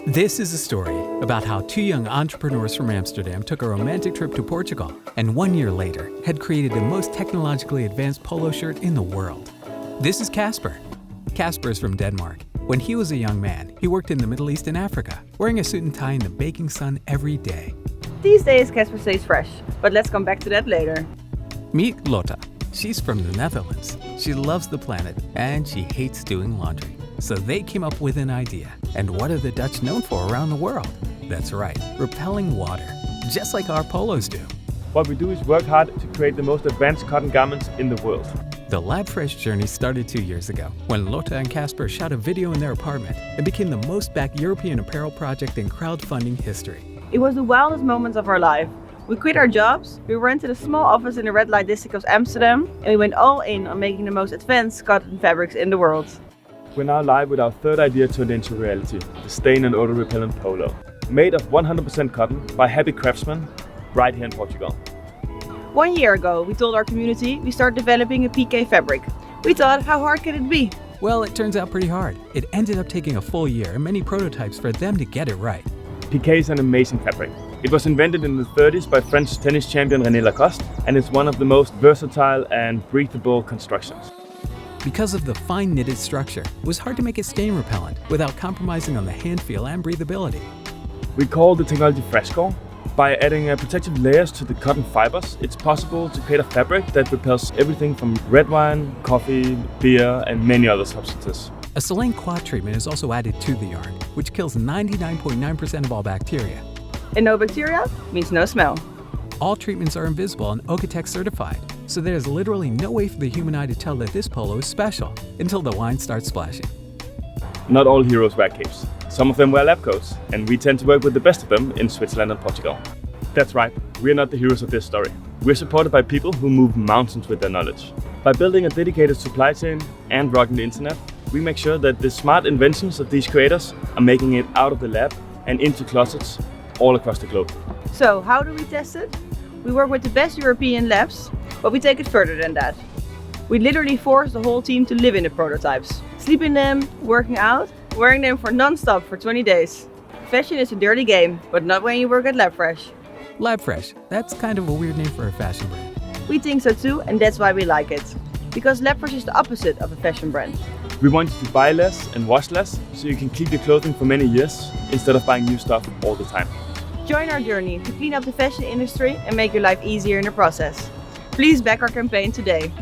This is a story about how two young entrepreneurs from Amsterdam took a romantic trip to Portugal and 1 year later had created the most technologically advanced polo shirt in the world. This is Casper. Casper is from Denmark. When he was a young man, he worked in the Middle East and Africa, wearing a suit and tie in the baking sun every day. These days Casper stays fresh, but let's come back to that later. Meet Lotta. She's from the Netherlands. She loves the planet and she hates doing laundry. So they came up with an idea. And what are the Dutch known for around the world? That's right, repelling water, just like our polos do. What we do is work hard to create the most advanced cotton garments in the world. The LABFRESH journey started 2 years ago when Lotta and Casper shot a video in their apartment and became the most backed European apparel project in crowdfunding history. It was the wildest moments of our life. We quit our jobs, we rented a small office in the red light district of Amsterdam, and we went all in on making the most advanced cotton fabrics in the world. We're now live with our third idea turned into reality, the stain and odor repellent polo. Made of 100% cotton by happy craftsmen right here in Portugal. 1 year ago, we told our community we started developing a Pique fabric. We thought, how hard can it be? Well, it turns out pretty hard. It ended up taking a full year and many prototypes for them to get it right. Pique is an amazing fabric. It was invented in the 30s by French tennis champion René Lacoste, and it's one of the most versatile and breathable constructions. Because of the fine knitted structure, it was hard to make it stain repellent without compromising on the hand feel and breathability. We call the technology FreshCore. By adding protective layers to the cotton fibers, it's possible to create a fabric that repels everything from red wine, coffee, beer, and many other substances. A Selene quad treatment is also added to the yarn, which kills 99.9% of all bacteria. And no bacteria means no smell. All treatments are invisible and Okotex certified, so there's literally no way for the human eye to tell that this polo is special until the wine starts splashing. Not all heroes wear capes. Some of them wear lab coats, and we tend to work with the best of them in Switzerland and Portugal. That's right, we're not the heroes of this story. We're supported by people who move mountains with their knowledge. By building a dedicated supply chain and rocking the internet, we make sure that the smart inventions of these creators are making it out of the lab and into closets all across the globe. So, how do we test it? We work with the best European labs, but we take it further than that. We literally force the whole team to live in the prototypes. Sleep in them, working out, wearing them for non-stop for 20 days. Fashion is a dirty game, but not when you work at LABFRESH. LABFRESH, that's kind of a weird name for a fashion brand. We think so too, and that's why we like it. Because LABFRESH is the opposite of a fashion brand. We want you to buy less and wash less, so you can keep your clothing for many years instead of buying new stuff all the time. Join our journey to clean up the fashion industry and make your life easier in the process. Please back our campaign today.